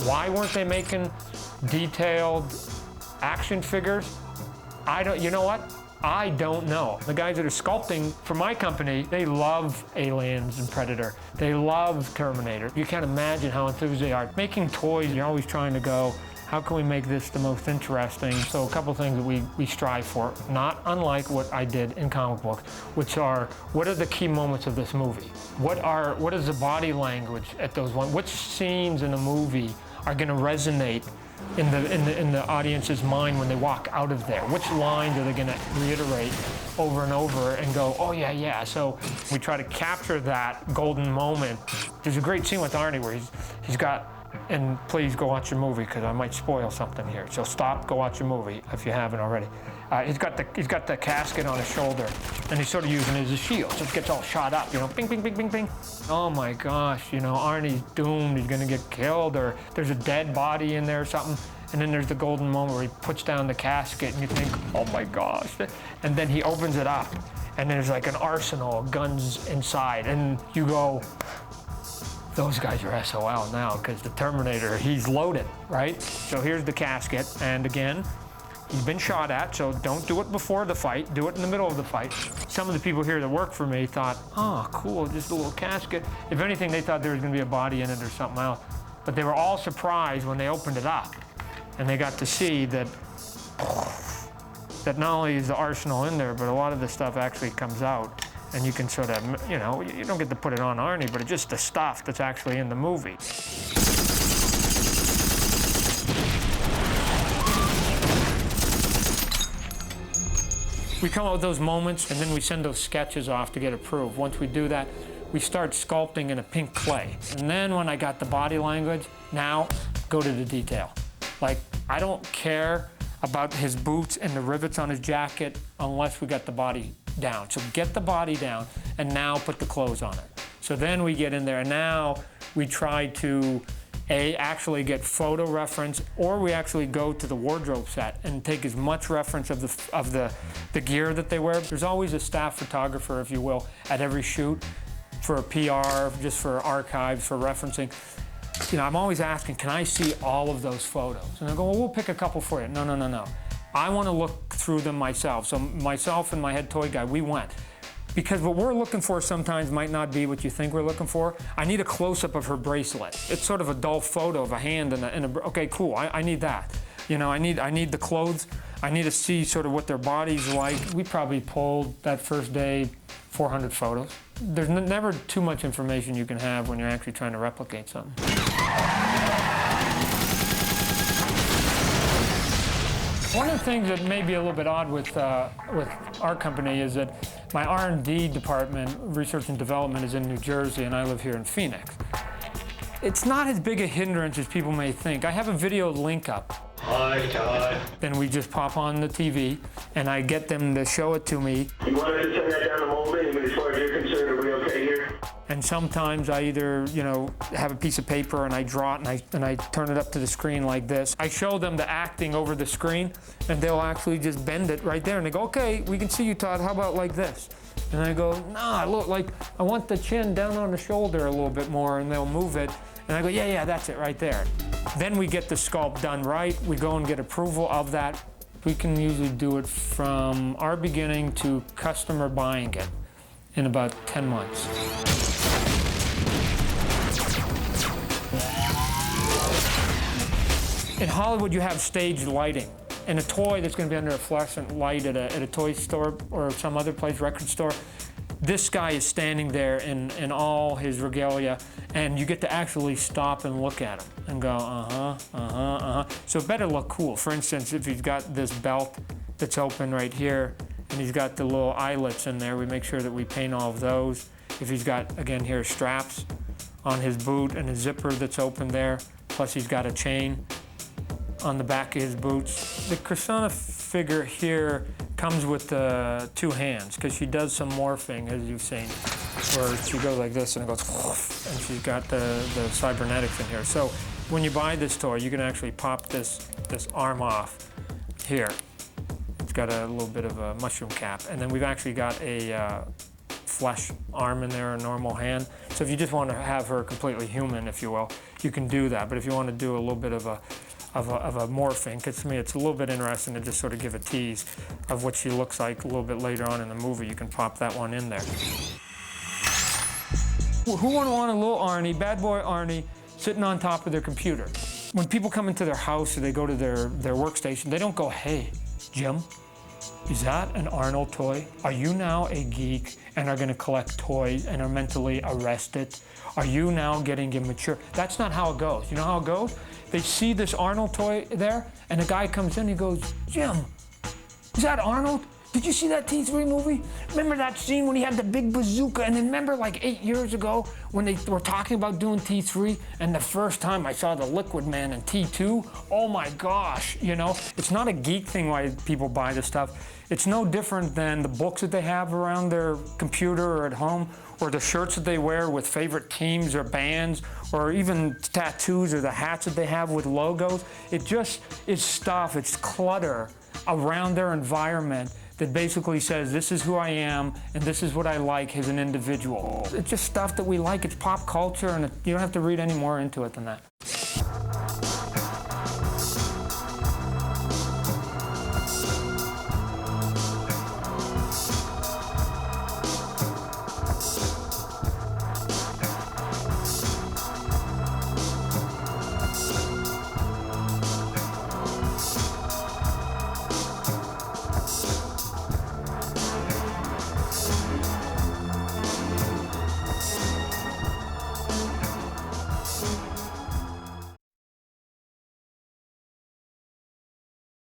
Why weren't they making detailed action figures? You know what? I don't know. The guys that are sculpting for my company, they love Aliens and Predator. They love Terminator. You can't imagine how enthused they are. Making toys, you're always trying to go, how can we make this the most interesting? So a couple things that we strive for, not unlike what I did in comic books, which are, what are the key moments of this movie? What is the body language at those ones? Which scenes in the movie are gonna resonate in the audience's mind when they walk out of there? Which lines are they gonna reiterate over and over and go, oh yeah, yeah. So we try to capture that golden moment. There's a great scene with Arnie where he's got, and please go watch your movie because I might spoil something here. So stop, go watch your movie if you haven't already. He's got the casket on his shoulder, and he's sort of using it as a shield. So it gets all shot up, you know, bing, bing, bing, bing, bing. Oh my gosh, you know, Arnie's doomed. He's gonna get killed, or there's a dead body in there or something. And then there's the golden moment where he puts down the casket, and you think, oh my gosh. And then he opens it up, and there's like an arsenal of guns inside, and you go, those guys are SOL now, because the Terminator, he's loaded, right? So here's the casket, and again, he's been shot at, so don't do it before the fight, do it in the middle of the fight. Some of the people here that work for me thought, oh, cool, just a little casket. If anything, they thought there was gonna be a body in it or something else. But they were all surprised when they opened it up, and they got to see that not only is the arsenal in there, but a lot of the stuff actually comes out. And you can sort of, you know, you don't get to put it on Arnie, but it's just the stuff that's actually in the movie. We come up with those moments, and then we send those sketches off to get approved. Once we do that, we start sculpting in a pink clay. And then when I got the body language, now go to the detail. Like, I don't care about his boots and the rivets on his jacket unless we got the body down. So get the body down, and now put the clothes on it. So then we get in there, and now we try to actually get photo reference, or we actually go to the wardrobe set and take as much reference of the gear that they wear. There's always a staff photographer, if you will, at every shoot for a PR, just for archives, for referencing. You know, I'm always asking, can I see all of those photos? And I go, well, we'll pick a couple for you. No, no, no, no. I want to look through them myself. So myself and my head toy guy, we went. Because what we're looking for sometimes might not be what you think we're looking for. I need a close-up of her bracelet. It's sort of a dull photo of a hand and a okay, cool, I need that. You know, I need the clothes. I need to see sort of what their body's like. We probably pulled that first day 400 photos. There's never too much information you can have when you're actually trying to replicate something. One of the things that may be a little bit odd with our company is that my R&D department, research and development, is in New Jersey, and I live here in Phoenix. It's not as big a hindrance as people may think. I have a video link up. Hi, Todd. Then we just pop on the TV, and I get them to show it to me. You want us to send that down the whole thing? I mean, as far as you're concerned, are we okay here? And sometimes I either, you know, have a piece of paper and I draw it and I turn it up to the screen like this. I show them the acting over the screen, and they'll actually just bend it right there. And they go, okay, we can see you, Todd. How about like this? And I go, nah, look, like, I want the chin down on the shoulder a little bit more, and they'll move it. And I go, yeah, yeah, that's it right there. Then we get the sculpt done right. We go and get approval of that. We can usually do it from our beginning to customer buying it in about 10 months. In Hollywood, you have staged lighting. And a toy that's going to be under a fluorescent light at a toy store or some other place, record store, this guy is standing there in all his regalia, and you get to actually stop and look at him and go, So it better look cool. For instance, if he's got this belt that's open right here, and he's got the little eyelets in there, we make sure that we paint all of those. If he's got, again, here, straps on his boot and a zipper that's open there, plus he's got a chain on the back of his boots. The Persona figure here comes with 2 hands, because she does some morphing, as you've seen, where she goes like this and it goes, and she's got the cybernetics in here. So when you buy this toy, you can actually pop this arm off here. It's got a little bit of a mushroom cap, and then we've actually got a flesh arm in there, a normal hand. So if you just want to have her completely human, if you will, you can do that. But if you want to do a little bit of a morphing, because to me it's a little bit interesting to just sort of give a tease of what she looks like a little bit later on in the movie. You can pop that one in there. Who wouldn't want a little Arnie, bad boy Arnie, sitting on top of their computer? When people come into their house or they go to their workstation, they don't go, hey, Jim, is that an Arnold toy? Are you now a geek and are going to collect toys and are mentally arrested? Are you now getting immature? That's not how it goes. You know how it goes? They see this Arnold toy there, and a guy comes in and he goes, Jim, is that Arnold? Did you see that T3 movie? Remember that scene when he had the big bazooka? And then remember like 8 years ago when they were talking about doing T3 and the first time I saw the Liquid Man in T2? Oh my gosh, you know? It's not a geek thing why people buy this stuff. It's no different than the books that they have around their computer or at home, or the shirts that they wear with favorite teams or bands, or even tattoos or the hats that they have with logos. It just is stuff, it's clutter around their environment that basically says, this is who I am, and this is what I like as an individual. It's just stuff that we like, it's pop culture, and you don't have to read any more into it than that.